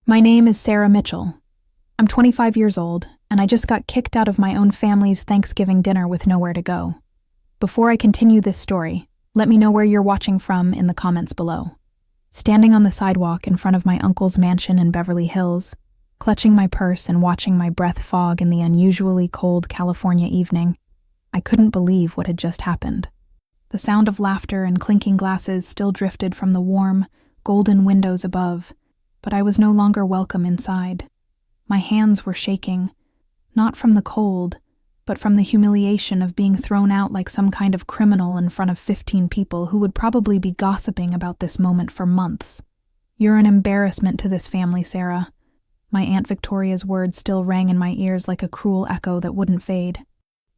My name is Sarah Mitchell. I'm 25 years old, and I just got kicked out of my own family's Thanksgiving dinner with nowhere to go. Before I continue this story, let me know where you're watching from in the comments below. Standing on the sidewalk in front of my uncle's mansion in Beverly Hills, clutching my purse and watching my breath fog in the unusually cold California evening, I couldn't believe what had just happened. The sound of laughter and clinking glasses still drifted from the warm, golden windows above, but I was no longer welcome inside. My hands were shaking, not from the cold, but from the humiliation of being thrown out like some kind of criminal in front of 15 people who would probably be gossiping about this moment for months. "You're an embarrassment to this family, Sarah." My Aunt Victoria's words still rang in my ears like a cruel echo that wouldn't fade.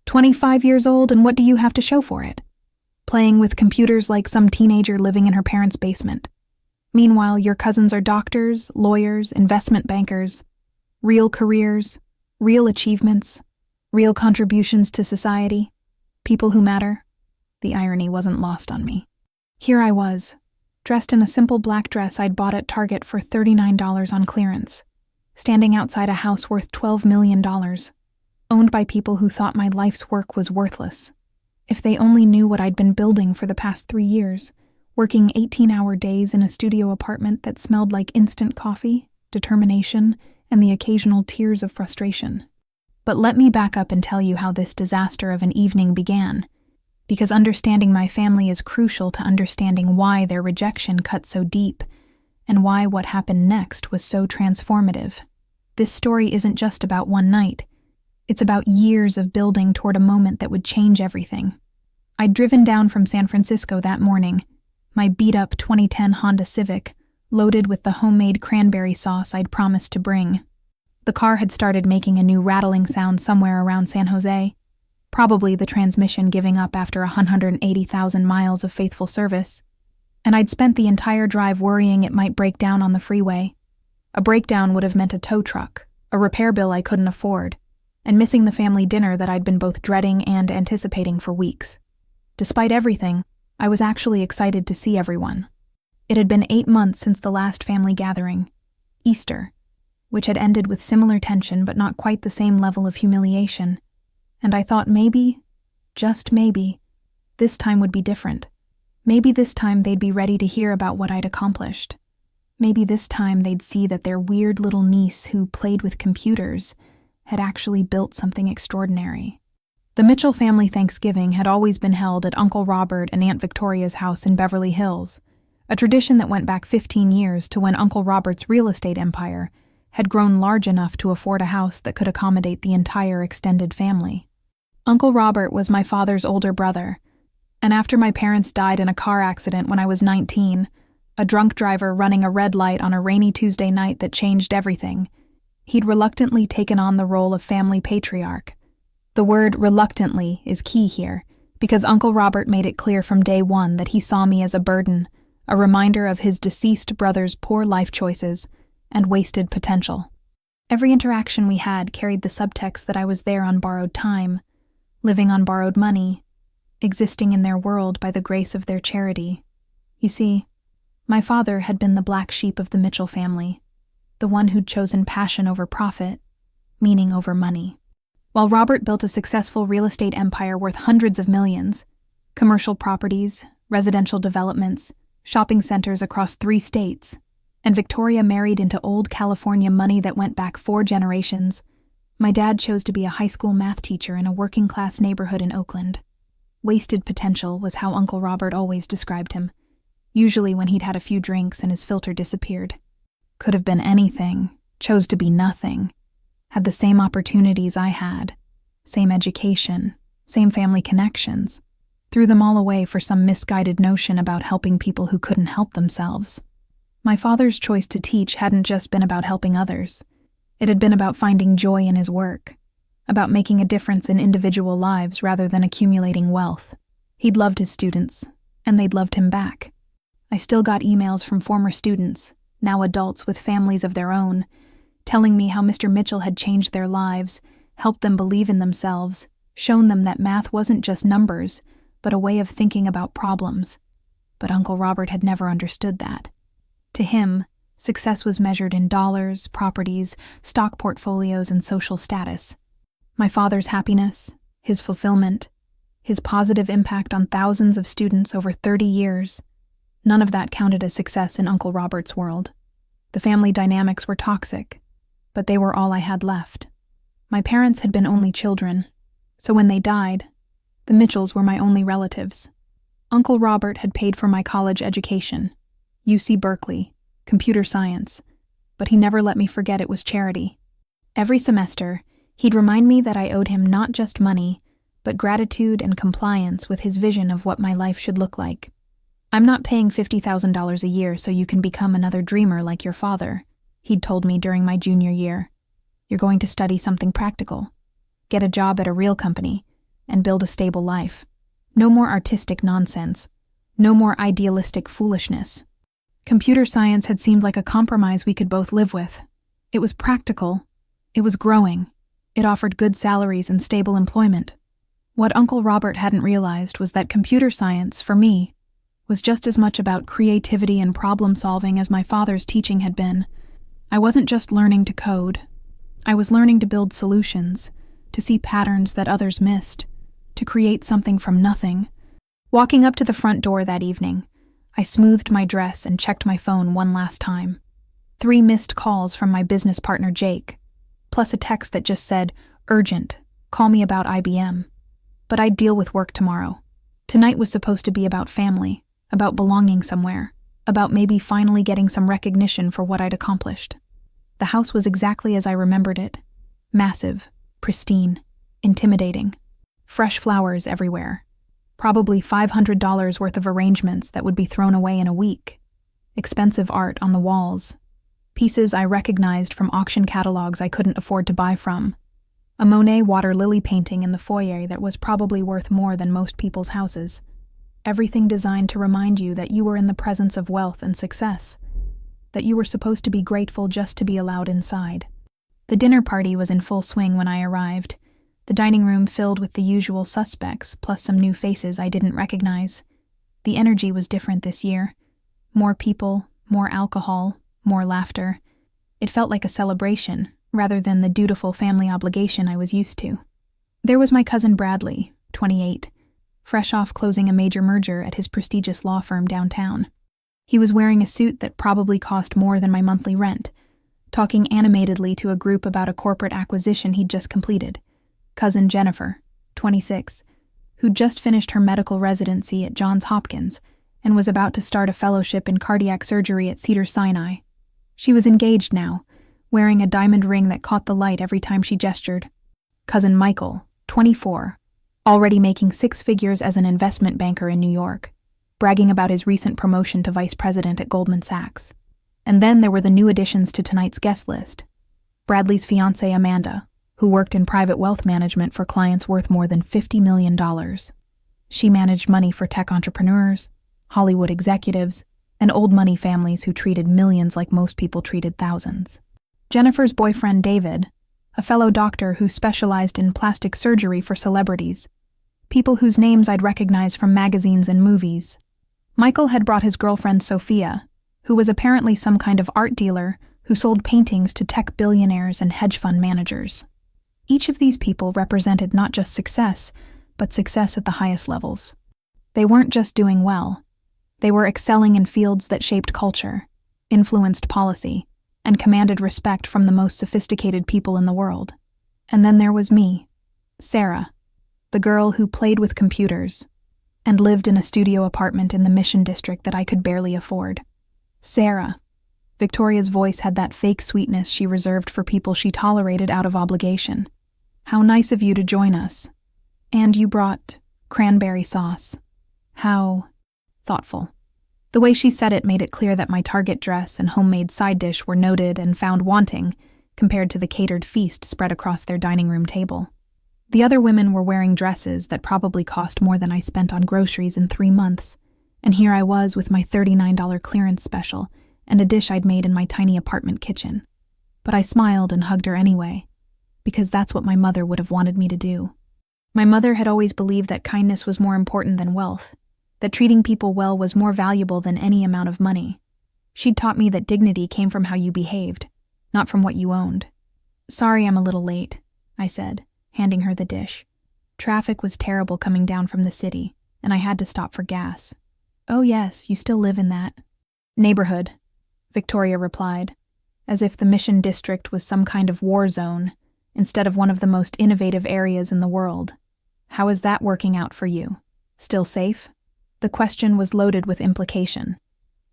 25 years old, and what do you have to show for it? Playing with computers like some teenager living in her parents' basement. Meanwhile, your cousins are doctors, lawyers, investment bankers. Real careers, real achievements, real contributions to society, people who matter. The irony wasn't lost on me. Here I was, dressed in a simple black dress I'd bought at Target for $39 on clearance, standing outside a house worth $12 million, owned by people who thought my life's work was worthless. If they only knew what I'd been building for the past 3 years, working 18-hour days in a studio apartment that smelled like instant coffee, determination, and the occasional tears of frustration. But let me back up and tell you how this disaster of an evening began, because understanding my family is crucial to understanding why their rejection cut so deep, and why what happened next was so transformative. This story isn't just about one night. It's about years of building toward a moment that would change everything. I'd driven down from San Francisco that morning, my beat-up 2010 Honda Civic, loaded with the homemade cranberry sauce I'd promised to bring. The car had started making a new rattling sound somewhere around San Jose, probably the transmission giving up after 180,000 miles of faithful service, and I'd spent the entire drive worrying it might break down on the freeway. A breakdown would have meant a tow truck, a repair bill I couldn't afford, and missing the family dinner that I'd been both dreading and anticipating for weeks. Despite everything, I was actually excited to see everyone. It had been 8 months since the last family gathering, Easter, which had ended with similar tension but not quite the same level of humiliation, and I thought maybe, just maybe, this time would be different. Maybe this time they'd be ready to hear about what I'd accomplished. Maybe this time they'd see that their weird little niece who played with computers had actually built something extraordinary. The Mitchell family Thanksgiving had always been held at Uncle Robert and Aunt Victoria's house in Beverly Hills, a tradition that went back 15 years to when Uncle Robert's real estate empire had grown large enough to afford a house that could accommodate the entire extended family. Uncle Robert was my father's older brother, and after my parents died in a car accident when I was 19, a drunk driver running a red light on a rainy Tuesday night that changed everything, he'd reluctantly taken on the role of family patriarch. The word reluctantly is key here, because Uncle Robert made it clear from day one that he saw me as a burden, a reminder of his deceased brother's poor life choices and wasted potential. Every interaction we had carried the subtext that I was there on borrowed time, living on borrowed money, existing in their world by the grace of their charity. You see, my father had been the black sheep of the Mitchell family, the one who'd chosen passion over profit, meaning over money. While Robert built a successful real estate empire worth hundreds of millions, commercial properties, residential developments, shopping centers across 3 states, and Victoria married into old California money that went back 4 generations, my dad chose to be a high school math teacher in a working-class neighborhood in Oakland. Wasted potential was how Uncle Robert always described him, usually when he'd had a few drinks and his filter disappeared. Could have been anything, chose to be nothing. Had the same opportunities I had, same education, same family connections, threw them all away for some misguided notion about helping people who couldn't help themselves. My father's choice to teach hadn't just been about helping others. It had been about finding joy in his work, about making a difference in individual lives rather than accumulating wealth. He'd loved his students, and they'd loved him back. I still got emails from former students, now adults with families of their own, telling me how Mr. Mitchell had changed their lives, helped them believe in themselves, shown them that math wasn't just numbers, but a way of thinking about problems. But Uncle Robert had never understood that. To him, Success was measured in dollars, properties, stock portfolios, and social status. My father's happiness, his fulfillment, his positive impact on thousands of students over 30 years, none of that counted as success in Uncle Robert's world. The family dynamics were toxic, but they were all I had left. My parents had been only children, so when they died, the Mitchells were my only relatives. Uncle Robert had paid for my college education, UC Berkeley, computer science, but he never let me forget it was charity. Every semester, he'd remind me that I owed him not just money, but gratitude and compliance with his vision of what my life should look like. "I'm not paying $50,000 a year so you can become another dreamer like your father," he'd told me during my junior year. "You're going to study something practical, get a job at a real company, and build a stable life. No more artistic nonsense. No more idealistic foolishness." Computer science had seemed like a compromise we could both live with. It was practical. It was growing. It offered good salaries and stable employment. What Uncle Robert hadn't realized was that computer science, for me, was just as much about creativity and problem-solving as my father's teaching had been. I wasn't just learning to code. I was learning to build solutions, to see patterns that others missed, to create something from nothing. Walking up to the front door that evening, I smoothed my dress and checked my phone one last time. 3 missed calls from my business partner Jake, plus a text that just said, "Urgent, call me about IBM." But I'd deal with work tomorrow. Tonight was supposed to be about family, about belonging somewhere, about maybe finally getting some recognition for what I'd accomplished. The house was exactly as I remembered it. Massive, pristine, intimidating. Fresh flowers everywhere. Probably $500 worth of arrangements that would be thrown away in a week. Expensive art on the walls. Pieces I recognized from auction catalogs I couldn't afford to buy from. A Monet water lily painting in the foyer that was probably worth more than most people's houses. Everything designed to remind you that you were in the presence of wealth and success, that you were supposed to be grateful just to be allowed inside. The dinner party was in full swing when I arrived, the dining room filled with the usual suspects, plus some new faces I didn't recognize. The energy was different this year. More people, more alcohol, more laughter. It felt like a celebration, rather than the dutiful family obligation I was used to. There was my cousin Bradley, 28, fresh off closing a major merger at his prestigious law firm downtown. He was wearing a suit that probably cost more than my monthly rent, talking animatedly to a group about a corporate acquisition he'd just completed. Cousin Jennifer, 26, who'd just finished her medical residency at Johns Hopkins and was about to start a fellowship in cardiac surgery at Cedars-Sinai. She was engaged now, wearing a diamond ring that caught the light every time she gestured. Cousin Michael, 24, already making 6 figures as an investment banker in New York, bragging about his recent promotion to vice president at Goldman Sachs. And then there were the new additions to tonight's guest list. Bradley's fiancée Amanda, who worked in private wealth management for clients worth more than $50 million. She managed money for tech entrepreneurs, Hollywood executives, and old money families who treated millions like most people treated thousands. Jennifer's boyfriend David, a fellow doctor who specialized in plastic surgery for celebrities, people whose names I'd recognize from magazines and movies. Michael had brought his girlfriend Sophia, who was apparently some kind of art dealer who sold paintings to tech billionaires and hedge fund managers. Each of these people represented not just success, but success at the highest levels. They weren't just doing well. They were excelling in fields that shaped culture, influenced policy, and commanded respect from the most sophisticated people in the world. And then there was me, Sarah, the girl who played with computers and lived in a studio apartment in the Mission District that I could barely afford. Sarah. Victoria's voice had that fake sweetness she reserved for people she tolerated out of obligation. "How nice of you to join us. And you brought cranberry sauce. How thoughtful." The way she said it made it clear that my Target dress and homemade side dish were noted and found wanting compared to the catered feast spread across their dining room table. The other women were wearing dresses that probably cost more than I spent on groceries in 3 months, and here I was with my $39 clearance special and a dish I'd made in my tiny apartment kitchen. But I smiled and hugged her anyway, because that's what my mother would have wanted me to do. My mother had always believed that kindness was more important than wealth, that treating people well was more valuable than any amount of money. She'd taught me that dignity came from how you behaved, not from what you owned. "Sorry I'm a little late," I said, handing her the dish. Traffic was terrible coming down from the city, and I had to stop for gas. "Oh yes, you still live in that neighborhood," Victoria replied, as if the Mission District was some kind of war zone instead of one of the most innovative areas in the world. "How is that working out for you? Still safe?" The question was loaded with implication.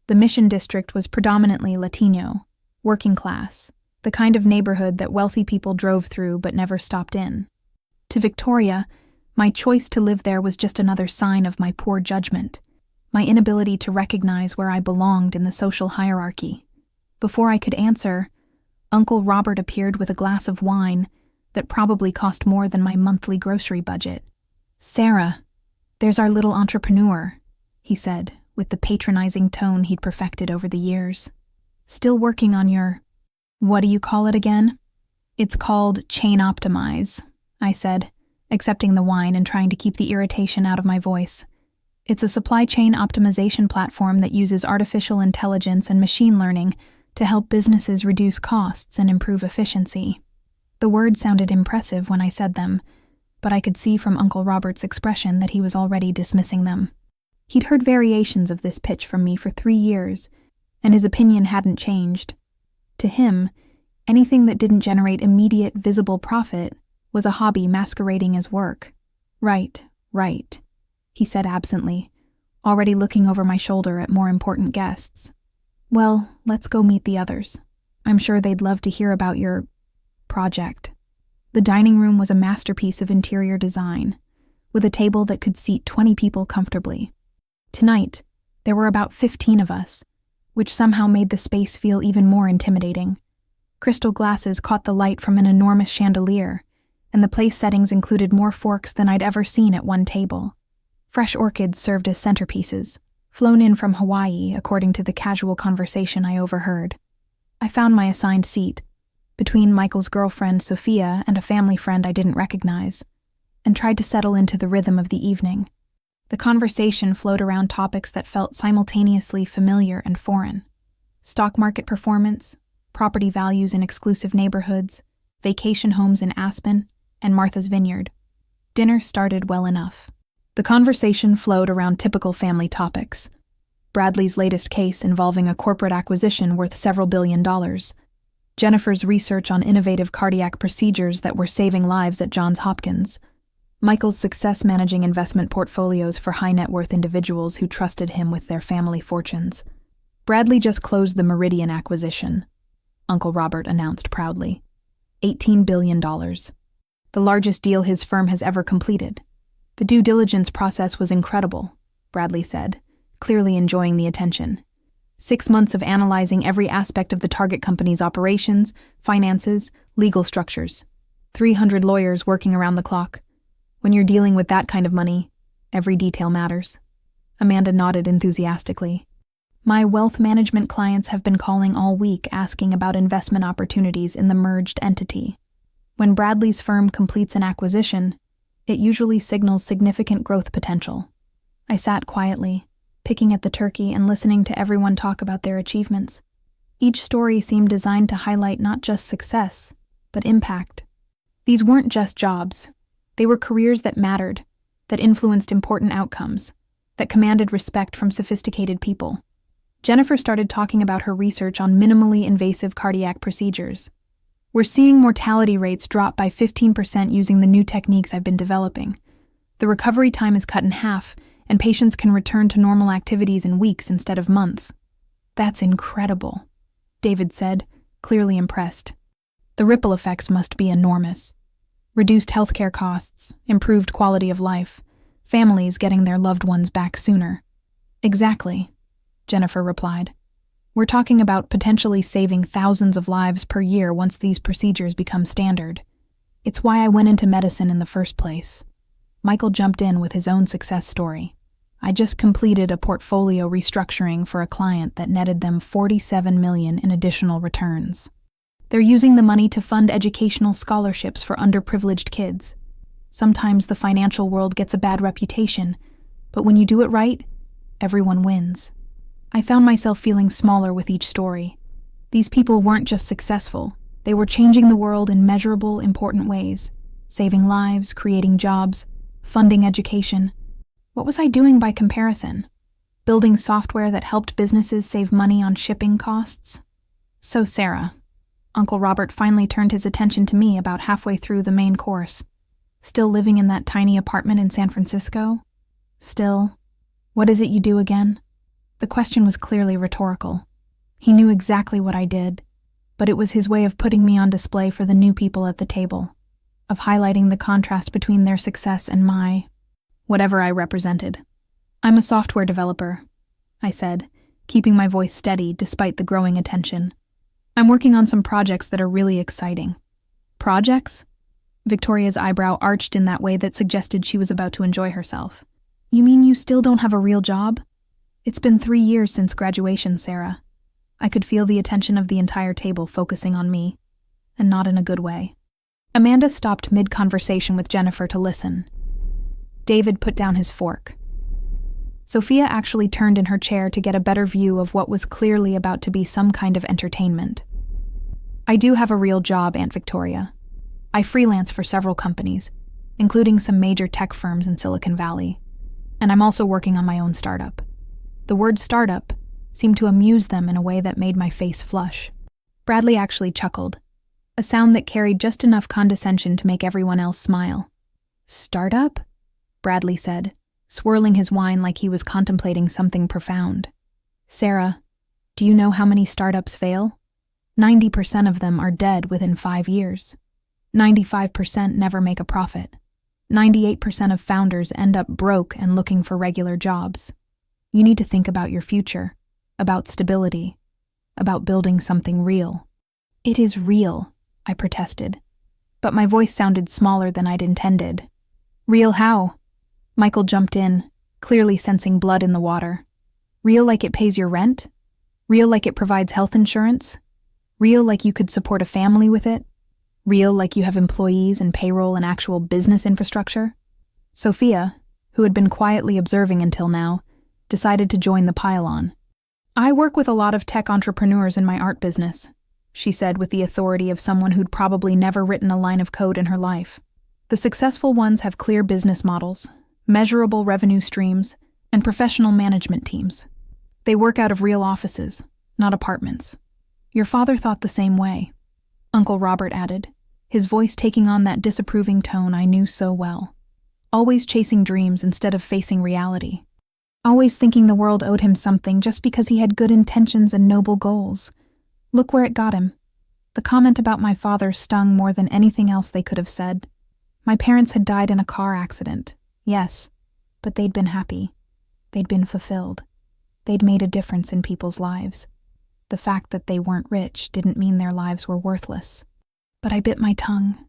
The Mission District was predominantly Latino, working class, the kind of neighborhood that wealthy people drove through but never stopped in. To Victoria, my choice to live there was just another sign of my poor judgment, my inability to recognize where I belonged in the social hierarchy. Before I could answer, Uncle Robert appeared with a glass of wine that probably cost more than my monthly grocery budget. "Sarah, there's our little entrepreneur," he said, with the patronizing tone he'd perfected over the years. "Still working on your, what do you call it again?" "It's called Chain Optimize," I said, accepting the wine and trying to keep the irritation out of my voice. "It's a supply chain optimization platform that uses artificial intelligence and machine learning to help businesses reduce costs and improve efficiency." The words sounded impressive when I said them, but I could see from Uncle Robert's expression that he was already dismissing them. He'd heard variations of this pitch from me for 3 years, and his opinion hadn't changed. To him, anything that didn't generate immediate, visible profit was a hobby masquerading as work. Right, he said absently, already looking over my shoulder at more important guests. "Well, let's go meet the others. I'm sure they'd love to hear about your project." The dining room was a masterpiece of interior design, with a table that could seat 20 people comfortably. Tonight, there were about 15 of us, which somehow made the space feel even more intimidating. Crystal glasses caught the light from an enormous chandelier, and the place settings included more forks than I'd ever seen at one table. Fresh orchids served as centerpieces, flown in from Hawaii according to the casual conversation I overheard. I found my assigned seat, between Michael's girlfriend Sophia and a family friend I didn't recognize, and tried to settle into the rhythm of the evening. The conversation flowed around topics that felt simultaneously familiar and foreign. Stock market performance, property values in exclusive neighborhoods, vacation homes in Aspen, and Martha's Vineyard. Dinner started well enough. The conversation flowed around typical family topics. Bradley's latest case involving a corporate acquisition worth several $1 billion. Jennifer's research on innovative cardiac procedures that were saving lives at Johns Hopkins. Michael's success managing investment portfolios for high-net-worth individuals who trusted him with their family fortunes. Bradley just closed the Meridian acquisition, Uncle Robert announced proudly. $18 billion. The largest deal his firm has ever completed. The due diligence process was incredible, Bradley said, clearly enjoying the attention. 6 months of analyzing every aspect of the target company's operations, finances, legal structures. 300 lawyers working around the clock. When you're dealing with that kind of money, every detail matters. Amanda nodded enthusiastically. My wealth management clients have been calling all week asking about investment opportunities in the merged entity. When Bradley's firm completes an acquisition, it usually signals significant growth potential. I sat quietly, picking at the turkey and listening to everyone talk about their achievements. Each story seemed designed to highlight not just success, but impact. These weren't just jobs. They were careers that mattered, that influenced important outcomes, that commanded respect from sophisticated people. Jennifer started talking about her research on minimally invasive cardiac procedures. We're seeing mortality rates drop by 15% using the new techniques I've been developing. The recovery time is cut in half, and patients can return to normal activities in weeks instead of months. That's incredible, David said, clearly impressed. The ripple effects must be enormous. Reduced healthcare costs, improved quality of life, families getting their loved ones back sooner. Exactly, Jennifer replied. We're talking about potentially saving thousands of lives per year once these procedures become standard. It's why I went into medicine in the first place. Michael jumped in with his own success story. I just completed a portfolio restructuring for a client that netted them $47 million in additional returns. They're using the money to fund educational scholarships for underprivileged kids. Sometimes the financial world gets a bad reputation, but when you do it right, everyone wins. I found myself feeling smaller with each story. These people weren't just successful, they were changing the world in measurable, important ways, saving lives, creating jobs, funding education. What was I doing by comparison? Building software that helped businesses save money on shipping costs? So Sarah, Uncle Robert finally turned his attention to me about halfway through the main course. Still living in that tiny apartment in San Francisco? Still, what is it you do again? The question was clearly rhetorical. He knew exactly what I did, but it was his way of putting me on display for the new people at the table, of highlighting the contrast between their success and my, whatever I represented. I'm a software developer, I said, keeping my voice steady despite the growing attention. I'm working on some projects that are really exciting. Projects? Victoria's eyebrow arched in that way that suggested she was about to enjoy herself. You mean you still don't have a real job? It's been 3 years since graduation, Sarah. I could feel the attention of the entire table focusing on me, and not in a good way. Amanda stopped mid-conversation with Jennifer to listen. David put down his fork. Sophia actually turned in her chair to get a better view of what was clearly about to be some kind of entertainment. I do have a real job, Aunt Victoria. I freelance for several companies, including some major tech firms in Silicon Valley, and I'm also working on my own startup. The word startup seemed to amuse them in a way that made my face flush. Bradley actually chuckled, a sound that carried just enough condescension to make everyone else smile. Startup? Bradley said, swirling his wine like he was contemplating something profound. Sarah, do you know how many startups fail? 90% of them are dead within 5 years. 95% never make a profit. 98% of founders end up broke and looking for regular jobs. You need to think about your future, about stability, about building something real. It is real, I protested, but my voice sounded smaller than I'd intended. Real how? Michael jumped in, clearly sensing blood in the water. Real like it pays your rent? Real like it provides health insurance? Real like you could support a family with it? Real like you have employees and payroll and actual business infrastructure? Sophia, who had been quietly observing until now, decided to join the pile-on. I work with a lot of tech entrepreneurs in my art business, she said with the authority of someone who'd probably never written a line of code in her life. The successful ones have clear business models, measurable revenue streams, and professional management teams. They work out of real offices, not apartments. Your father thought the same way, Uncle Robert added, his voice taking on that disapproving tone I knew so well. Always chasing dreams instead of facing reality. Always thinking the world owed him something just because he had good intentions and noble goals. Look where it got him. The comment about my father stung more than anything else they could have said. My parents had died in a car accident, yes, but they'd been happy. They'd been fulfilled. They'd made a difference in people's lives. The fact that they weren't rich didn't mean their lives were worthless. But I bit my tongue,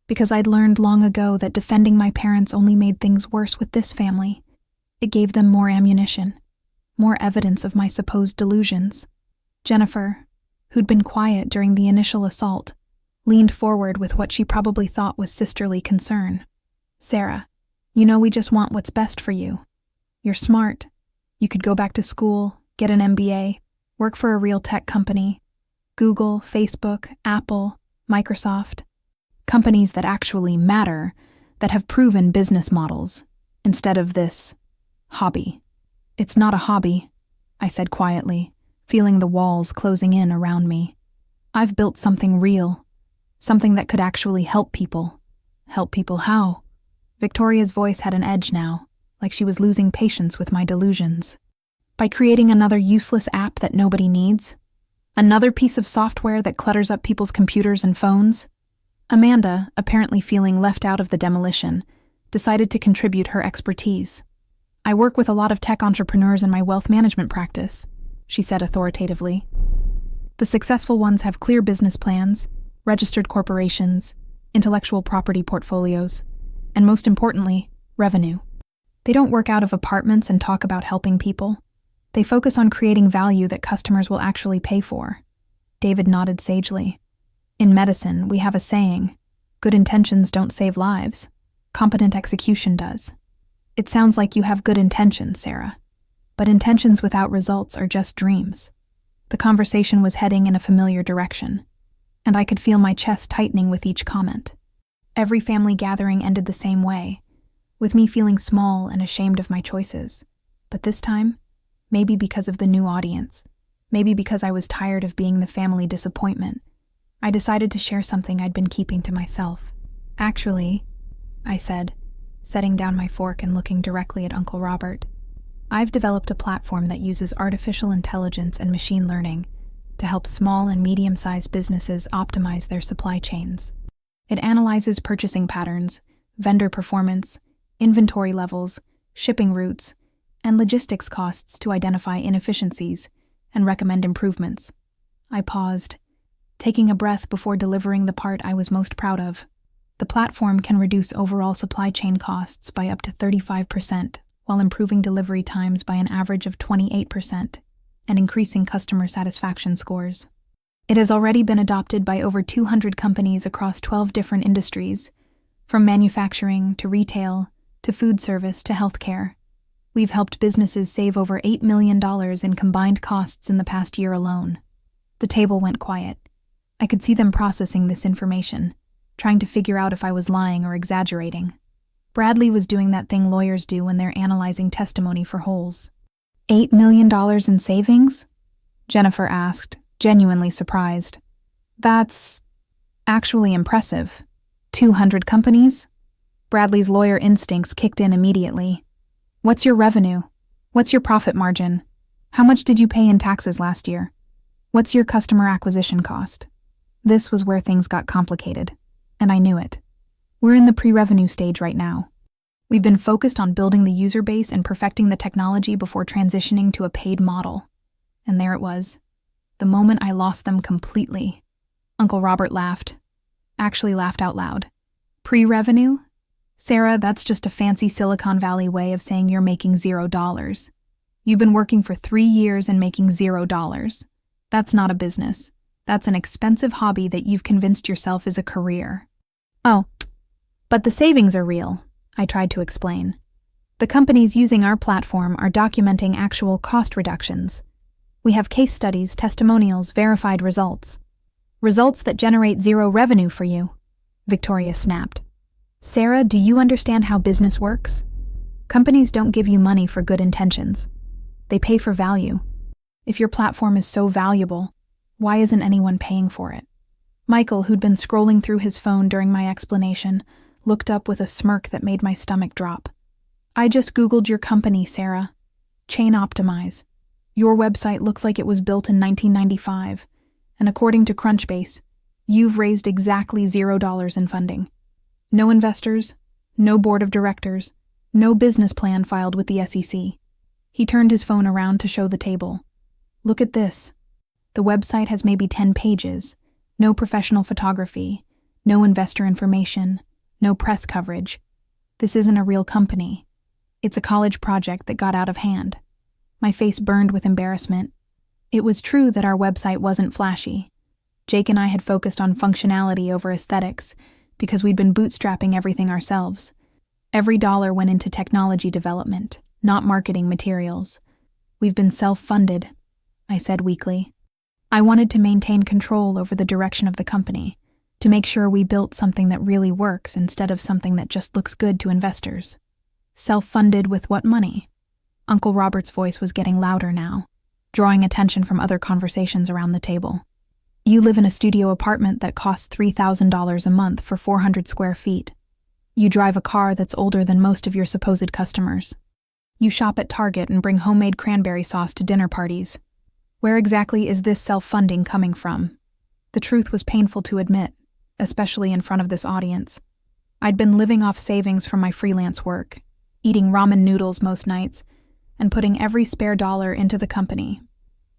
because I'd learned long ago that defending my parents only made things worse with this family. It gave them more ammunition, more evidence of my supposed delusions. Jennifer, who'd been quiet during the initial assault, leaned forward with what she probably thought was sisterly concern. Sarah, you know we just want what's best for you. You're smart. You could go back to school, get an MBA, work for a real tech company. Google, Facebook, Apple, Microsoft. Companies that actually matter, that have proven business models, instead of this hobby. It's not a hobby, I said quietly, feeling the walls closing in around me. I've built something real, something that could actually help people. Help people how? Victoria's voice had an edge now, like she was losing patience with my delusions. By creating another useless app that nobody needs? Another piece of software that clutters up people's computers and phones? Amanda, apparently feeling left out of the demolition, decided to contribute her expertise. I work with a lot of tech entrepreneurs in my wealth management practice, she said authoritatively. The successful ones have clear business plans, registered corporations, intellectual property portfolios, and most importantly, revenue. They don't work out of apartments and talk about helping people. They focus on creating value that customers will actually pay for. David nodded sagely. In medicine, we have a saying, good intentions don't save lives. Competent execution does. It sounds like you have good intentions, Sarah. But intentions without results are just dreams. The conversation was heading in a familiar direction, and I could feel my chest tightening with each comment. Every family gathering ended the same way, with me feeling small and ashamed of my choices. But this time, maybe because of the new audience, maybe because I was tired of being the family disappointment, I decided to share something I'd been keeping to myself. Actually, I said, setting down my fork and looking directly at Uncle Robert, I've developed a platform that uses artificial intelligence and machine learning to help small and medium-sized businesses optimize their supply chains. It analyzes purchasing patterns, vendor performance, inventory levels, shipping routes, and logistics costs to identify inefficiencies and recommend improvements. I paused, taking a breath before delivering the part I was most proud of. The platform can reduce overall supply chain costs by up to 35%, while improving delivery times by an average of 28% and increasing customer satisfaction scores. It has already been adopted by over 200 companies across 12 different industries, from manufacturing to retail to food service to healthcare. We've helped businesses save over $8 million in combined costs in the past year alone. The table went quiet. I could see them processing this information, trying to figure out if I was lying or exaggerating. Bradley was doing that thing lawyers do when they're analyzing testimony for holes. $8 million in savings? Jennifer asked, genuinely surprised. That's actually impressive. 200 companies? Bradley's lawyer instincts kicked in immediately. What's your revenue? What's your profit margin? How much did you pay in taxes last year? What's your customer acquisition cost? This was where things got complicated, and I knew it. We're in the pre-revenue stage right now. We've been focused on building the user base and perfecting the technology before transitioning to a paid model. And there it was. The moment I lost them completely. Uncle Robert laughed. Actually laughed out loud. Pre-revenue? Sarah, that's just a fancy Silicon Valley way of saying you're making $0. You've been working for 3 years and making $0. That's not a business. That's an expensive hobby that you've convinced yourself is a career. Oh, but the savings are real, I tried to explain. The companies using our platform are documenting actual cost reductions. We have case studies, testimonials, verified results. Results that generate zero revenue for you, Victoria snapped. Sarah, do you understand how business works? Companies don't give you money for good intentions. They pay for value. If your platform is so valuable, why isn't anyone paying for it? Michael, who'd been scrolling through his phone during my explanation, looked up with a smirk that made my stomach drop. I just Googled your company, Sarah. Chain Optimize. Your website looks like it was built in 1995, and according to Crunchbase, you've raised exactly $0 in funding. No investors, no board of directors, no business plan filed with the SEC. He turned his phone around to show the table. Look at this. The website has maybe 10 pages, no professional photography, no investor information, no press coverage. This isn't a real company. It's a college project that got out of hand. My face burned with embarrassment. It was true that our website wasn't flashy. Jake and I had focused on functionality over aesthetics because we'd been bootstrapping everything ourselves. Every dollar went into technology development, not marketing materials. We've been self-funded, I said weakly. I wanted to maintain control over the direction of the company, to make sure we built something that really works instead of something that just looks good to investors. Self-funded with what money? Uncle Robert's voice was getting louder now, drawing attention from other conversations around the table. You live in a studio apartment that costs $3,000 a month for 400 square feet. You drive a car that's older than most of your supposed customers. You shop at Target and bring homemade cranberry sauce to dinner parties. Where exactly is this self-funding coming from? The truth was painful to admit, especially in front of this audience. I'd been living off savings from my freelance work, eating ramen noodles most nights, and putting every spare dollar into the company.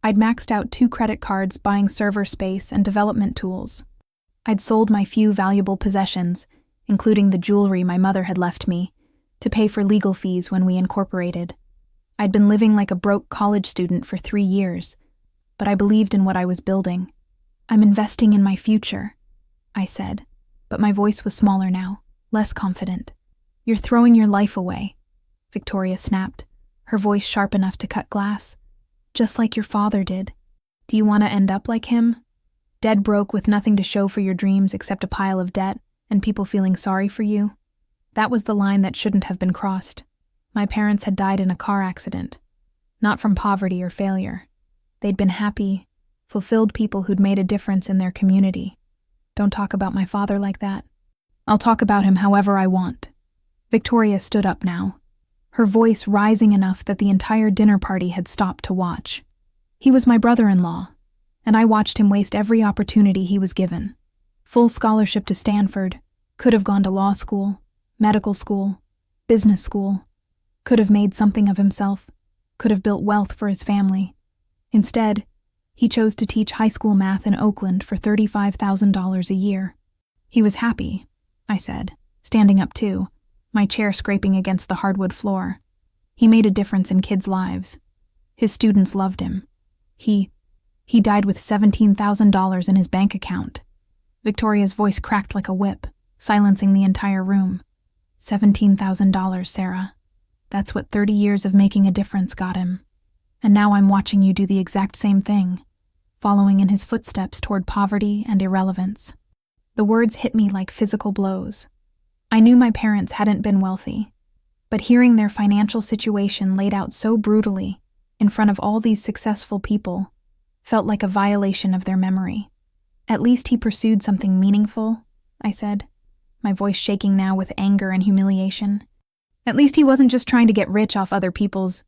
I'd maxed out 2 credit cards buying server space and development tools. I'd sold my few valuable possessions, including the jewelry my mother had left me, to pay for legal fees when we incorporated. I'd been living like a broke college student for 3 years, but I believed in what I was building. I'm investing in my future, I said, but my voice was smaller now, less confident. You're throwing your life away, Victoria snapped, her voice sharp enough to cut glass. Just like your father did. Do you want to end up like him? Dead broke with nothing to show for your dreams except a pile of debt and people feeling sorry for you? That was the line that shouldn't have been crossed. My parents had died in a car accident. Not from poverty or failure. They'd been happy, fulfilled people who'd made a difference in their community. Don't talk about my father like that. I'll talk about him however I want. Victoria stood up now, her voice rising enough that the entire dinner party had stopped to watch. He was my brother-in-law, and I watched him waste every opportunity he was given. Full scholarship to Stanford, could have gone to law school, medical school, business school, could have made something of himself, could have built wealth for his family. Instead, he chose to teach high school math in Oakland for $35,000 a year. He was happy, I said, standing up too, my chair scraping against the hardwood floor. He made a difference in kids' lives. His students loved him. He died with $17,000 in his bank account. Victoria's voice cracked like a whip, silencing the entire room. $17,000, Sarah. That's what 30 years of making a difference got him. And now I'm watching you do the exact same thing, following in his footsteps toward poverty and irrelevance. The words hit me like physical blows. I knew my parents hadn't been wealthy, but hearing their financial situation laid out so brutally in front of all these successful people felt like a violation of their memory. At least he pursued something meaningful, I said, my voice shaking now with anger and humiliation. At least he wasn't just trying to get rich off other people's.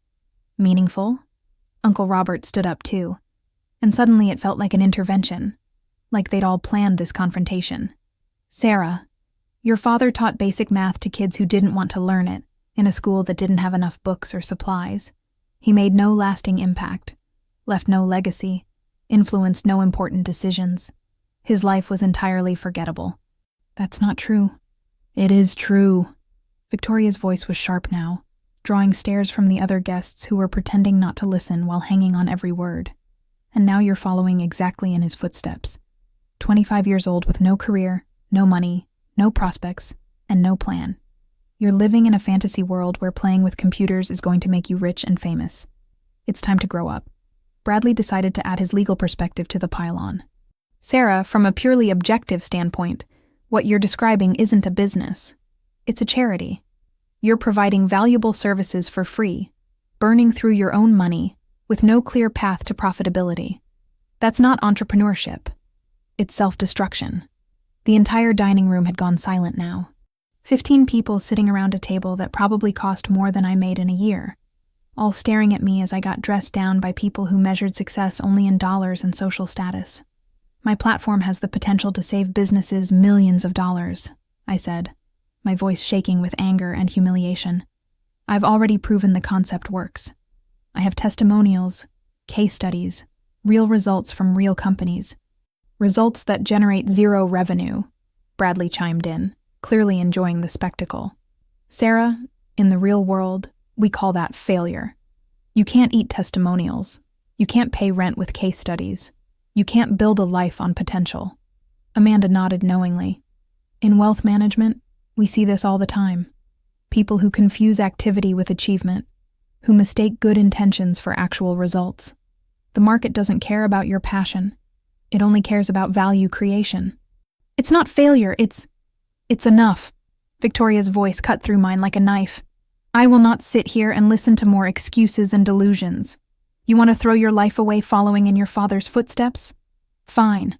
Meaningful? Uncle Robert stood up too, and suddenly it felt like an intervention, like they'd all planned this confrontation. Sarah, your father taught basic math to kids who didn't want to learn it, in a school that didn't have enough books or supplies. He made no lasting impact, left no legacy, influenced no important decisions. His life was entirely forgettable. That's not true. It is true. Victoria's voice was sharp now, drawing stares from the other guests who were pretending not to listen while hanging on every word. And now you're following exactly in his footsteps. 25 years old with no career, no money, no prospects, and no plan. You're living in a fantasy world where playing with computers is going to make you rich and famous. It's time to grow up. Bradley decided to add his legal perspective to the pile-on. Sarah, from a purely objective standpoint, what you're describing isn't a business. It's a charity. You're providing valuable services for free, burning through your own money, with no clear path to profitability. That's not entrepreneurship. It's self-destruction. The entire dining room had gone silent now. 15 people sitting around a table that probably cost more than I made in a year, all staring at me as I got dressed down by people who measured success only in dollars and social status. My platform has the potential to save businesses millions of dollars, I said, my voice shaking with anger and humiliation. I've already proven the concept works. I have testimonials, case studies, real results from real companies. Results that generate zero revenue, Bradley chimed in, clearly enjoying the spectacle. Sarah, in the real world, we call that failure. You can't eat testimonials. You can't pay rent with case studies. You can't build a life on potential. Amanda nodded knowingly. In wealth management, we see this all the time. People who confuse activity with achievement, who mistake good intentions for actual results. The market doesn't care about your passion. It only cares about value creation. It's not failure, it's enough. Victoria's voice cut through mine like a knife. I will not sit here and listen to more excuses and delusions. You want to throw your life away following in your father's footsteps? Fine.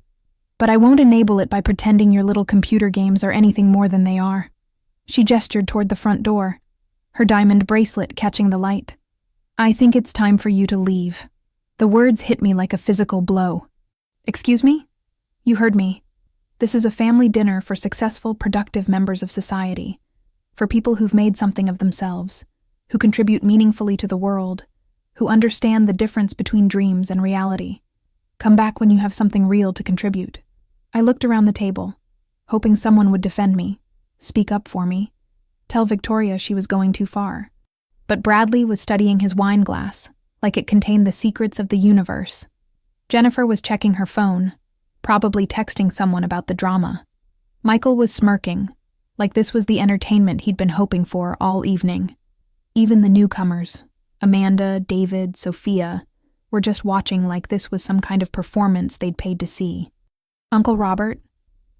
But I won't enable it by pretending your little computer games are anything more than they are. She gestured toward the front door, her diamond bracelet catching the light. I think it's time for you to leave. The words hit me like a physical blow. Excuse me? You heard me. This is a family dinner for successful, productive members of society, for people who've made something of themselves, who contribute meaningfully to the world, who understand the difference between dreams and reality. Come back when you have something real to contribute. I looked around the table, hoping someone would defend me, speak up for me, tell Victoria she was going too far. But Bradley was studying his wine glass, like it contained the secrets of the universe. Jennifer was checking her phone, probably texting someone about the drama. Michael was smirking, like this was the entertainment he'd been hoping for all evening. Even the newcomers, Amanda, David, Sophia were just watching like this was some kind of performance they'd paid to see. Uncle Robert,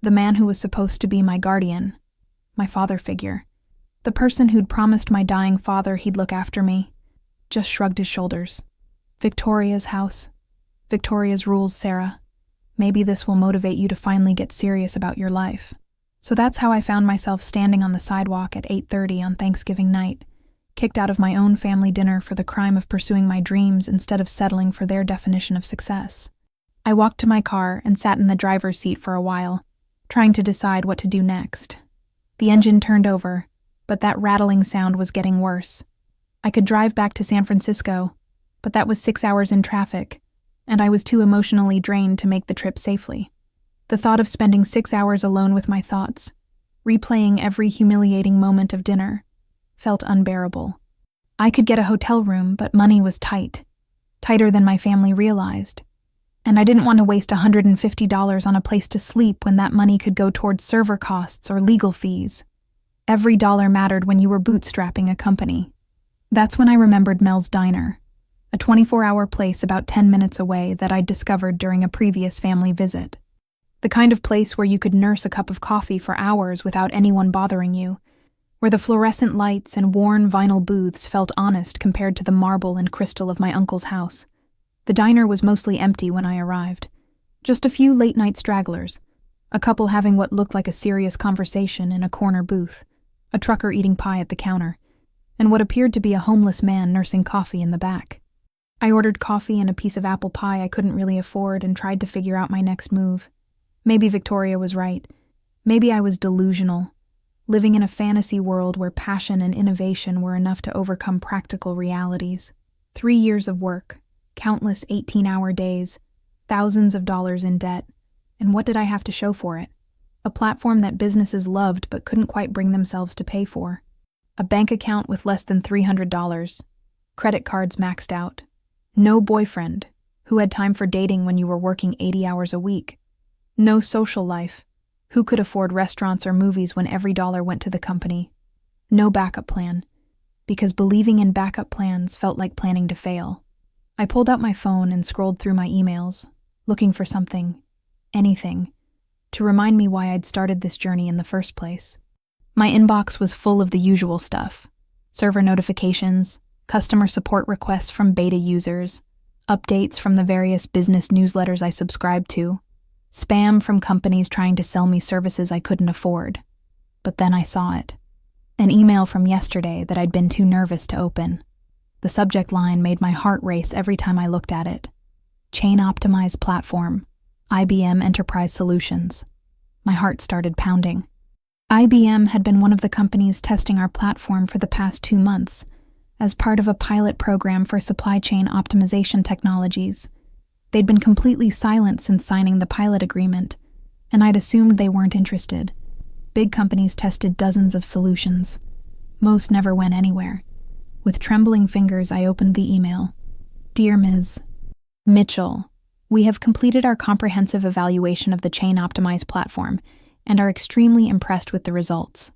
the man who was supposed to be my guardian, my father figure, the person who'd promised my dying father he'd look after me, just shrugged his shoulders. Victoria's house. Victoria's rules, Sarah. Maybe this will motivate you to finally get serious about your life. So that's how I found myself standing on the sidewalk at 8:30 on Thanksgiving night, kicked out of my own family dinner for the crime of pursuing my dreams instead of settling for their definition of success. I walked to my car and sat in the driver's seat for a while, trying to decide what to do next. The engine turned over, but that rattling sound was getting worse. I could drive back to San Francisco, but that was 6 hours in traffic, and I was too emotionally drained to make the trip safely. The thought of spending 6 hours alone with my thoughts, replaying every humiliating moment of dinner, felt unbearable. I could get a hotel room, but money was tight, tighter than my family realized, and I didn't want to waste $150 on a place to sleep when that money could go towards server costs or legal fees. Every dollar mattered when you were bootstrapping a company. That's when I remembered Mel's Diner, a 24-hour place about 10 minutes away that I'd discovered during a previous family visit. The kind of place where you could nurse a cup of coffee for hours without anyone bothering you, where the fluorescent lights and worn vinyl booths felt honest compared to the marble and crystal of my uncle's house. The diner was mostly empty when I arrived. Just a few late-night stragglers, a couple having what looked like a serious conversation in a corner booth, a trucker eating pie at the counter, and what appeared to be a homeless man nursing coffee in the back. I ordered coffee and a piece of apple pie I couldn't really afford and tried to figure out my next move. Maybe Victoria was right. Maybe I was delusional, living in a fantasy world where passion and innovation were enough to overcome practical realities. 3 years of work, countless 18-hour days, thousands of dollars in debt, and what did I have to show for it? A platform that businesses loved but couldn't quite bring themselves to pay for. A bank account with less than $300, credit cards maxed out. No boyfriend, who had time for dating when you were working 80 hours a week. No social life, who could afford restaurants or movies when every dollar went to the company. No backup plan, because believing in backup plans felt like planning to fail. I pulled out my phone and scrolled through my emails, looking for something, anything, to remind me why I'd started this journey in the first place. My inbox was full of the usual stuff: server notifications, customer support requests from beta users, updates from the various business newsletters I subscribed to, spam from companies trying to sell me services I couldn't afford. But then I saw it. An email from yesterday that I'd been too nervous to open. The subject line made my heart race every time I looked at it. Chain Optimized Platform, IBM Enterprise Solutions. My heart started pounding. IBM had been one of the companies testing our platform for the past 2 months, as part of a pilot program for supply chain optimization technologies. They'd been completely silent since signing the pilot agreement, and I'd assumed they weren't interested. Big companies tested dozens of solutions. Most never went anywhere. With trembling fingers, I opened the email. Dear Ms. Mitchell, we have completed our comprehensive evaluation of the Chain Optimized platform and are extremely impressed with the results.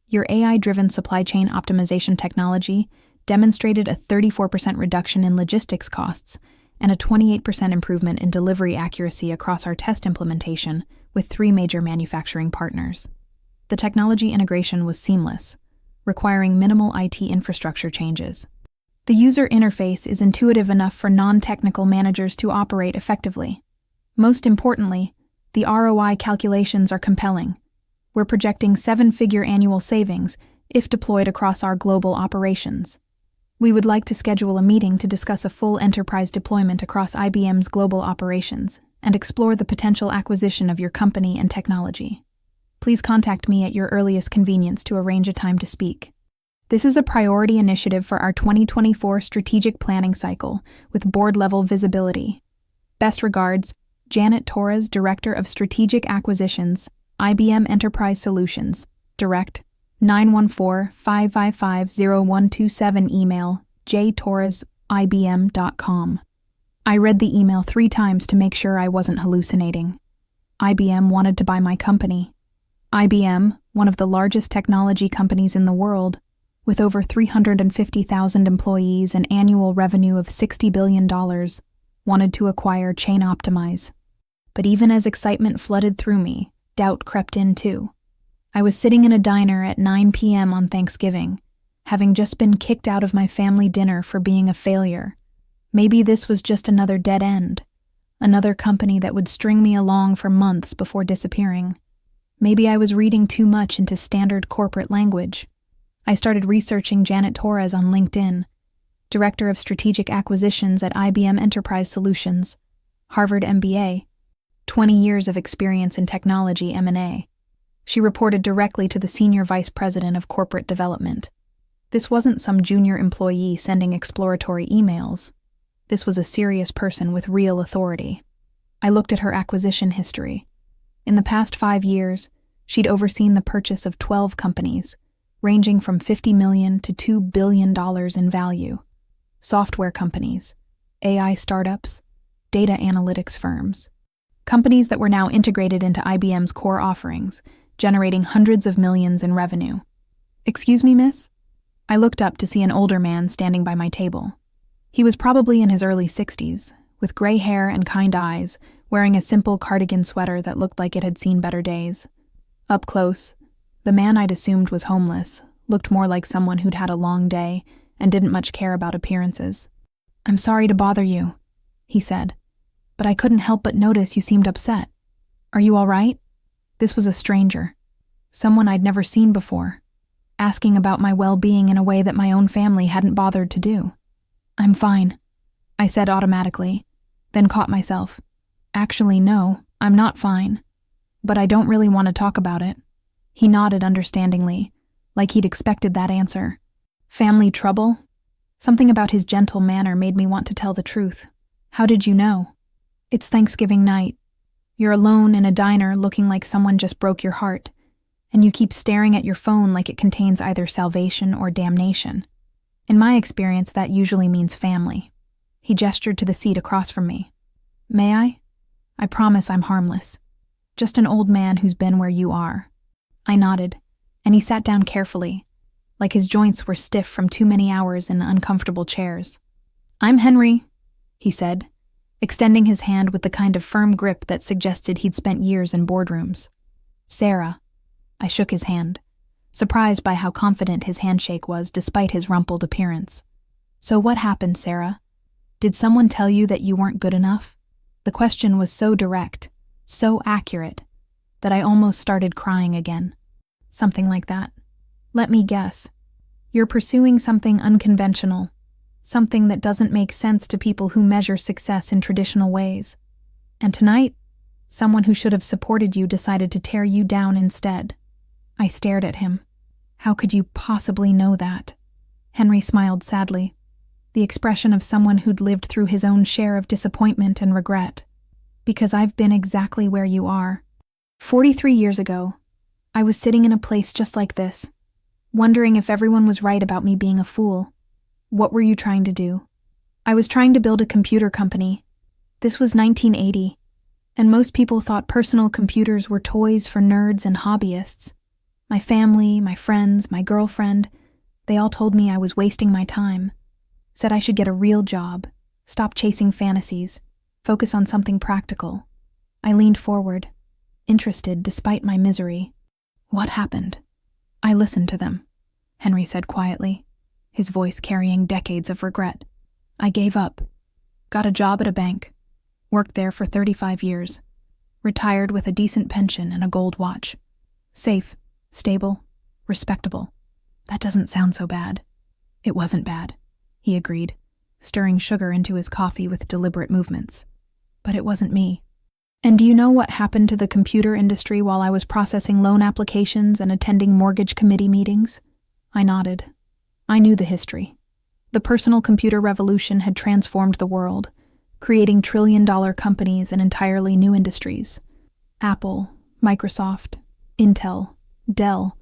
Your AI-driven supply chain optimization technology demonstrated a 34% reduction in logistics costs and a 28% improvement in delivery accuracy across our test implementation with 3 major manufacturing partners. The technology integration was seamless, requiring minimal IT infrastructure changes. The user interface is intuitive enough for non-technical managers to operate effectively. Most importantly, the ROI calculations are compelling. We're projecting 7-figure annual savings if deployed across our global operations. We would like to schedule a meeting to discuss a full enterprise deployment across IBM's global operations and explore the potential acquisition of your company and technology. Please contact me at your earliest convenience to arrange a time to speak. This is a priority initiative for our 2024 strategic planning cycle with board-level visibility. Best regards, Janet Torres, Director of Strategic Acquisitions, IBM Enterprise Solutions, Direct 914-555-0127, email jtorres@ibm.com. I read the email 3 times to make sure I wasn't hallucinating. IBM wanted to buy my company. IBM, one of the largest technology companies in the world, with over 350,000 employees and annual revenue of $60 billion, wanted to acquire Chain Optimize. But even as excitement flooded through me, doubt crept in too. I was sitting in a diner at 9 p.m. on Thanksgiving, having just been kicked out of my family dinner for being a failure. Maybe this was just another dead end, another company that would string me along for months before disappearing. Maybe I was reading too much into standard corporate language. I started researching Janet Torres on LinkedIn, Director of Strategic Acquisitions at IBM Enterprise Solutions, Harvard MBA, 20 years of experience in technology M&A. She reported directly to the Senior Vice President of Corporate Development. This wasn't some junior employee sending exploratory emails. This was a serious person with real authority. I looked at her acquisition history. In the past 5 years, she'd overseen the purchase of 12 companies, ranging from $50 million to $2 billion in value. Software companies, AI startups, data analytics firms. Companies that were now integrated into IBM's core offerings, generating hundreds of millions in revenue. "Excuse me, miss?" I looked up to see an older man standing by my table. He was probably in his early 60s, with gray hair and kind eyes, wearing a simple cardigan sweater that looked like it had seen better days. Up close, the man I'd assumed was homeless looked more like someone who'd had a long day and didn't much care about appearances. "I'm sorry to bother you," he said, "but I couldn't help but notice you seemed upset. Are you all right?" This was a stranger, someone I'd never seen before, asking about my well-being in a way that my own family hadn't bothered to do. "I'm fine," I said automatically, then caught myself. "Actually, no, I'm not fine. But I don't really want to talk about it." He nodded understandingly, like he'd expected that answer. "Family trouble?" Something about his gentle manner made me want to tell the truth. "How did you know?" "It's Thanksgiving night. You're alone in a diner looking like someone just broke your heart, and you keep staring at your phone like it contains either salvation or damnation. In my experience, that usually means family." He gestured to the seat across from me. "May I? I promise I'm harmless. Just an old man who's been where you are." I nodded, and he sat down carefully, like his joints were stiff from too many hours in uncomfortable chairs. "I'm Henry," he said, extending his hand with the kind of firm grip that suggested he'd spent years in boardrooms. "Sarah." I shook his hand, surprised by how confident his handshake was despite his rumpled appearance. "So what happened, Sarah? Did someone tell you that you weren't good enough?" The question was so direct, so accurate, that I almost started crying again. "Something like that. Let me guess. You're pursuing something unconventional, something that doesn't make sense to people who measure success in traditional ways. And tonight, someone who should have supported you decided to tear you down instead." I stared at him. "How could you possibly know that?" Henry smiled sadly, the expression of someone who'd lived through his own share of disappointment and regret. "Because I've been exactly where you are. 43 years ago, I was sitting in a place just like this, wondering if everyone was right about me being a fool. What were you trying to do?" "I was trying to build a computer company. This was 1980, and most people thought personal computers were toys for nerds and hobbyists. My family, my friends, my girlfriend, they all told me I was wasting my time. Said I should get a real job, stop chasing fantasies, focus on something practical." I leaned forward, interested despite my misery. "What happened?" "I listened to them," Henry said quietly, his voice carrying decades of regret. "I gave up, got a job at a bank, worked there for 35 years, retired with a decent pension and a gold watch. Safe, stable, respectable. That doesn't sound so bad." "It wasn't bad," he agreed, stirring sugar into his coffee with deliberate movements. "But it wasn't me." "And do you know what happened to the computer industry while I was processing loan applications and attending mortgage committee meetings?" I nodded. I knew the history. The personal computer revolution had transformed the world, creating trillion-dollar companies and entirely new industries. Apple, Microsoft, Intel, Dell,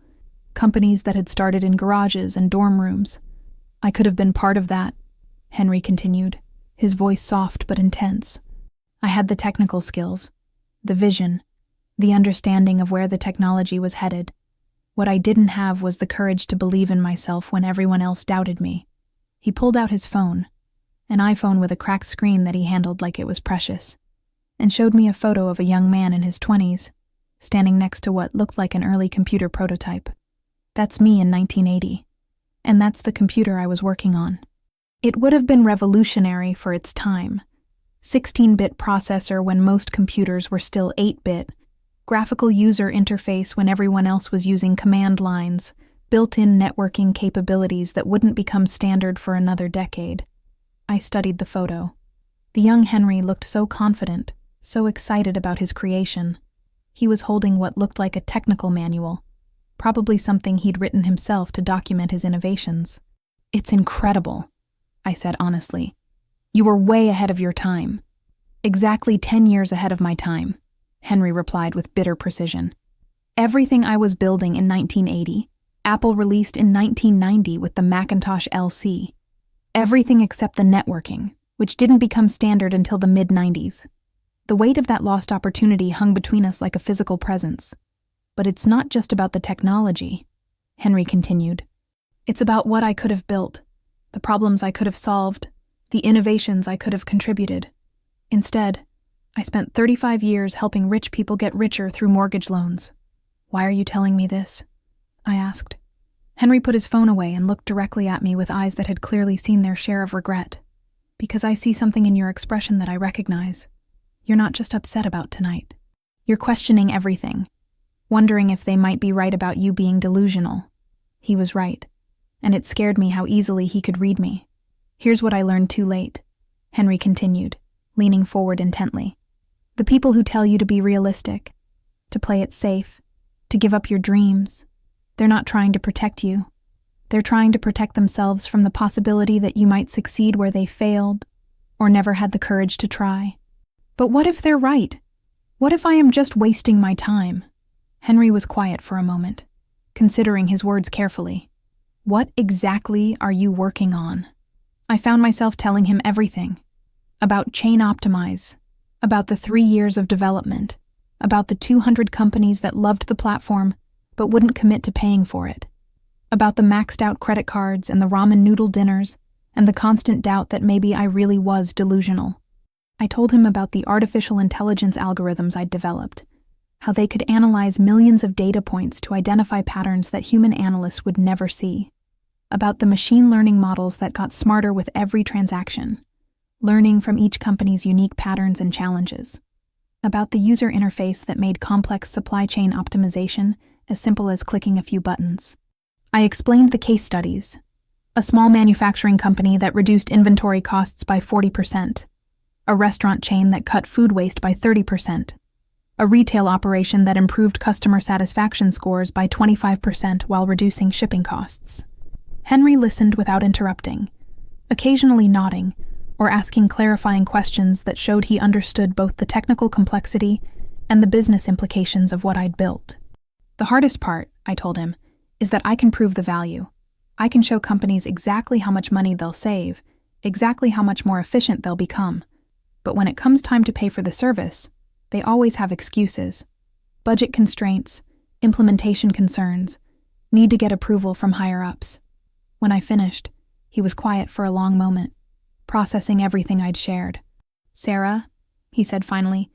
companies that had started in garages and dorm rooms. "I could have been part of that," Henry continued, his voice soft but intense. "I had the technical skills, the vision, the understanding of where the technology was headed. What I didn't have was the courage to believe in myself when everyone else doubted me. He pulled out his phone, an iPhone with a cracked screen that he handled like it was precious, and showed me a photo of a young man in his 20s, standing next to what looked like an early computer prototype. That's me in 1980, and that's the computer I was working on. It would have been revolutionary for its time. 16-bit processor when most computers were still 8-bit, graphical user interface when everyone else was using command lines, built-in networking capabilities that wouldn't become standard for another decade. I studied the photo. The young Henry looked so confident, so excited about his creation. He was holding what looked like a technical manual, probably something he'd written himself to document his innovations. "It's incredible," I said honestly. "You were way ahead of your time." "Exactly 10 years ahead of my time," Henry replied with bitter precision. "Everything I was building in 1980, Apple released in 1990 with the Macintosh LC. Everything except the networking, which didn't become standard until the mid-90s. The weight of that lost opportunity hung between us like a physical presence. But it's not just about the technology," Henry continued. "It's about what I could have built, the problems I could have solved, the innovations I could have contributed. Instead, I spent 35 years helping rich people get richer through mortgage loans." "Why are you telling me this?" I asked. Henry put his phone away and looked directly at me with eyes that had clearly seen their share of regret. "Because I see something in your expression that I recognize. You're not just upset about tonight. You're questioning everything, wondering if they might be right about you being delusional." He was right, and it scared me how easily he could read me. "Here's what I learned too late," Henry continued, leaning forward intently. "The people who tell you to be realistic, to play it safe, to give up your dreams, they're not trying to protect you. They're trying to protect themselves from the possibility that you might succeed where they failed, or never had the courage to try. But what if they're right? What if I am just wasting my time?" Henry was quiet for a moment, considering his words carefully. "What exactly are you working on?" I found myself telling him everything. About Chain Optimize, about the 3 years of development, about the 200 companies that loved the platform but wouldn't commit to paying for it, about the maxed-out credit cards and the ramen noodle dinners, and the constant doubt that maybe I really was delusional. I told him about the artificial intelligence algorithms I'd developed, how they could analyze millions of data points to identify patterns that human analysts would never see, about the machine learning models that got smarter with every transaction, learning from each company's unique patterns and challenges, about the user interface that made complex supply chain optimization as simple as clicking a few buttons. I explained the case studies: a small manufacturing company that reduced inventory costs by 40%, a restaurant chain that cut food waste by 30%, a retail operation that improved customer satisfaction scores by 25% while reducing shipping costs. Henry listened without interrupting, occasionally nodding or asking clarifying questions that showed he understood both the technical complexity and the business implications of what I'd built. "The hardest part," I told him, "is that I can prove the value. I can show companies exactly how much money they'll save, exactly how much more efficient they'll become. But when it comes time to pay for the service, they always have excuses. Budget constraints, implementation concerns, need to get approval from higher-ups." When I finished, he was quiet for a long moment, processing everything I'd shared. "Sarah," he said finally,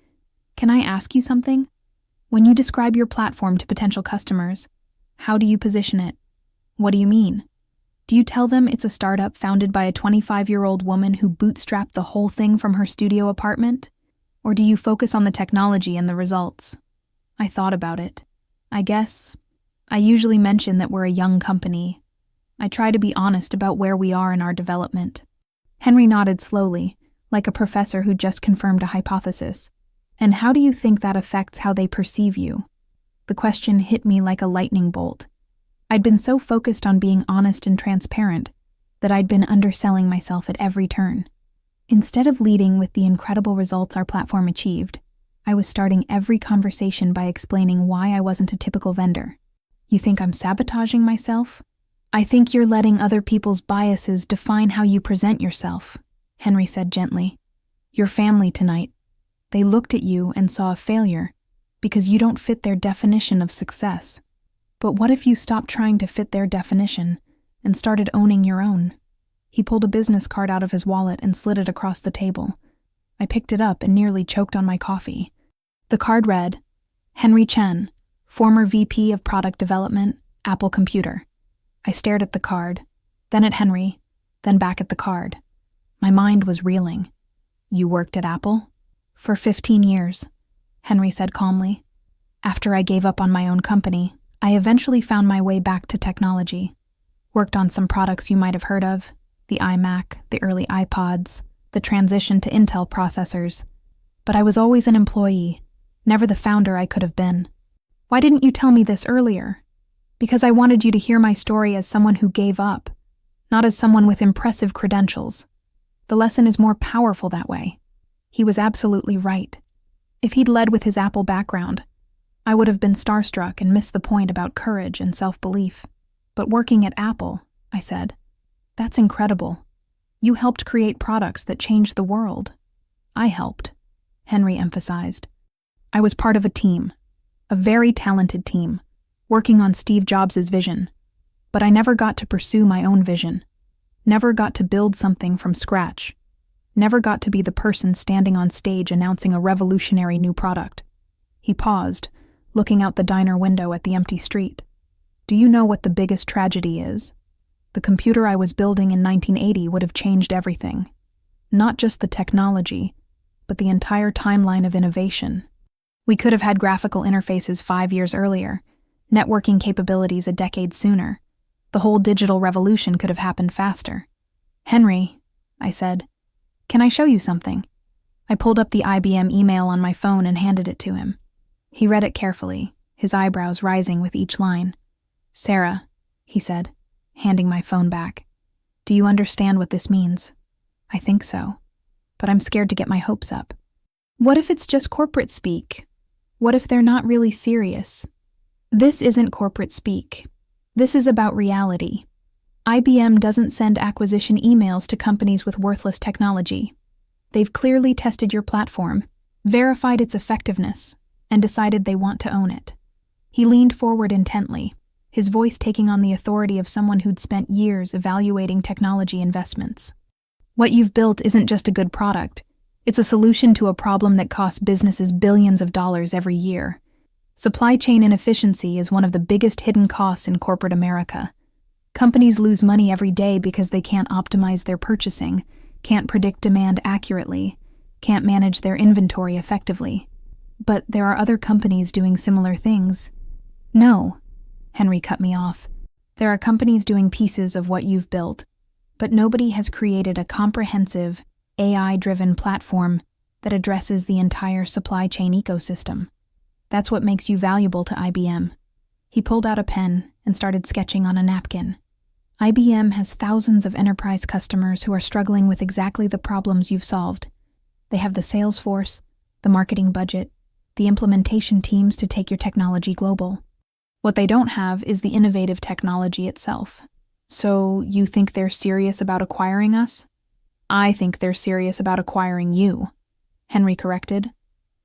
"can I ask you something? When you describe your platform to potential customers, how do you position it? What do you mean? Do you tell them it's a startup founded by a 25-year-old woman who bootstrapped the whole thing from her studio apartment? Or do you focus on the technology and the results?" I thought about it. I guess I usually mention that we're a young company. I try to be honest about where we are in our development. Henry nodded slowly, like a professor who just confirmed a hypothesis. "And how do you think that affects how they perceive you?" The question hit me like a lightning bolt. I'd been so focused on being honest and transparent that I'd been underselling myself at every turn. Instead of leading with the incredible results our platform achieved, I was starting every conversation by explaining why I wasn't a typical vendor. "You think I'm sabotaging myself?" "I think you're letting other people's biases define how you present yourself," Henry said gently. "Your family tonight, they looked at you and saw a failure because you don't fit their definition of success. But what if you stopped trying to fit their definition and started owning your own? He pulled a business card out of his wallet and slid it across the table. I picked it up and nearly choked on my coffee. The card read, Henry Chen, former VP of Product Development, Apple Computer. I stared at the card, then at Henry, then back at the card. My mind was reeling. You worked at Apple? For 15 years, Henry said calmly. After I gave up on my own company, I eventually found my way back to technology. Worked on some products you might have heard of, the iMac, the early iPods, the transition to Intel processors. But I was always an employee, never the founder I could have been. Why didn't you tell me this earlier? Because I wanted you to hear my story as someone who gave up, not as someone with impressive credentials. The lesson is more powerful that way. He was absolutely right. If he'd led with his Apple background, I would have been starstruck and missed the point about courage and self-belief. But working at Apple, I said, that's incredible. You helped create products that changed the world. I helped, Henry emphasized. I was part of a team, a very talented team, working on Steve Jobs' vision. But I never got to pursue my own vision. Never got to build something from scratch. Never got to be the person standing on stage announcing a revolutionary new product. He paused, looking out the diner window at the empty street. Do you know what the biggest tragedy is? The computer I was building in 1980 would have changed everything. Not just the technology, but the entire timeline of innovation. We could have had graphical interfaces 5 years earlier, networking capabilities a decade sooner. The whole digital revolution could have happened faster. Henry, I said, can I show you something? I pulled up the IBM email on my phone and handed it to him. He read it carefully, his eyebrows rising with each line. Sarah, he said, handing my phone back. Do you understand what this means? I think so, but I'm scared to get my hopes up. What if it's just corporate speak? What if they're not really serious? This isn't corporate speak. This is about reality. IBM doesn't send acquisition emails to companies with worthless technology. They've clearly tested your platform, verified its effectiveness, and decided they want to own it. He leaned forward intently, his voice taking on the authority of someone who'd spent years evaluating technology investments. What you've built isn't just a good product. It's a solution to a problem that costs businesses billions of dollars every year. Supply chain inefficiency is one of the biggest hidden costs in corporate America. Companies lose money every day because they can't optimize their purchasing, can't predict demand accurately, can't manage their inventory effectively. But there are other companies doing similar things. No, Henry cut me off. There are companies doing pieces of what you've built, but nobody has created a comprehensive, AI-driven platform that addresses the entire supply chain ecosystem. That's what makes you valuable to IBM. He pulled out a pen and started sketching on a napkin. IBM has thousands of enterprise customers who are struggling with exactly the problems you've solved. They have the sales force, the marketing budget, the implementation teams to take your technology global. What they don't have is the innovative technology itself. So you think they're serious about acquiring us? I think they're serious about acquiring you, Henry corrected.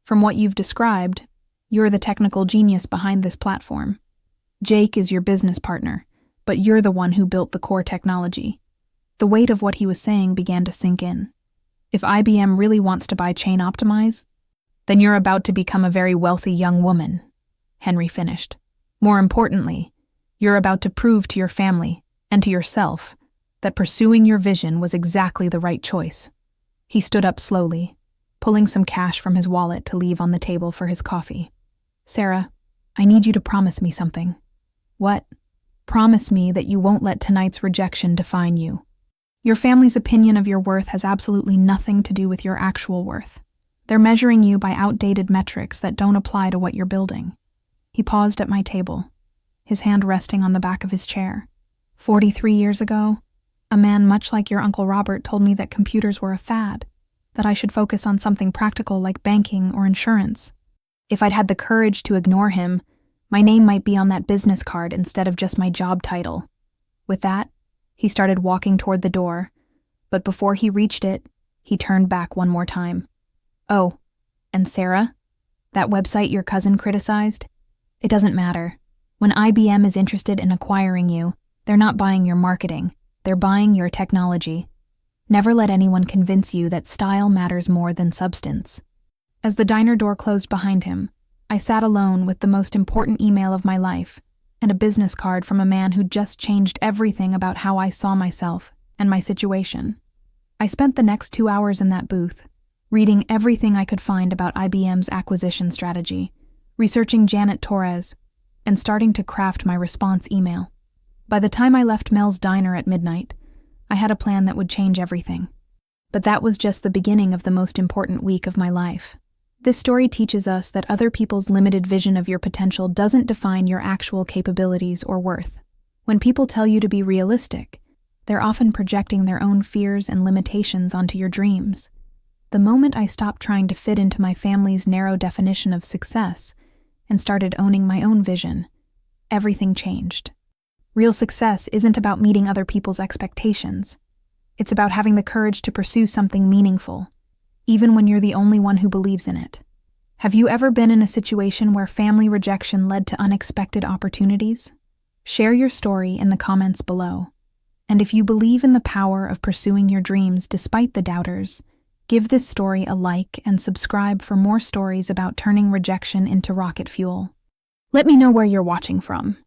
From what you've described, you're the technical genius behind this platform. Jake is your business partner, but you're the one who built the core technology. The weight of what he was saying began to sink in. If IBM really wants to buy Chain Optimize, then you're about to become a very wealthy young woman, Henry finished. More importantly, you're about to prove to your family and to yourself that pursuing your vision was exactly the right choice. He stood up slowly, pulling some cash from his wallet to leave on the table for his coffee. Sarah, I need you to promise me something. What? Promise me that you won't let tonight's rejection define you. Your family's opinion of your worth has absolutely nothing to do with your actual worth. They're measuring you by outdated metrics that don't apply to what you're building. He paused at my table, his hand resting on the back of his chair. 43 years ago, a man much like your Uncle Robert told me that computers were a fad, that I should focus on something practical like banking or insurance. If I'd had the courage to ignore him, my name might be on that business card instead of just my job title. With that, he started walking toward the door, but before he reached it, he turned back one more time. Oh, and Sarah? That website your cousin criticized? It doesn't matter. When IBM is interested in acquiring you, they're not buying your marketing, they're buying your technology. Never let anyone convince you that style matters more than substance. As the diner door closed behind him, I sat alone with the most important email of my life and a business card from a man who just changed everything about how I saw myself and my situation. I spent the next 2 hours in that booth, reading everything I could find about IBM's acquisition strategy, researching Janet Torres, and starting to craft my response email. By the time I left Mel's diner at midnight, I had a plan that would change everything. But that was just the beginning of the most important week of my life. This story teaches us that other people's limited vision of your potential doesn't define your actual capabilities or worth. When people tell you to be realistic, they're often projecting their own fears and limitations onto your dreams. The moment I stopped trying to fit into my family's narrow definition of success and started owning my own vision, everything changed. Real success isn't about meeting other people's expectations. It's about having the courage to pursue something meaningful, even when you're the only one who believes in it. Have you ever been in a situation where family rejection led to unexpected opportunities? Share your story in the comments below. And if you believe in the power of pursuing your dreams despite the doubters, give this story a like and subscribe for more stories about turning rejection into rocket fuel. Let me know where you're watching from.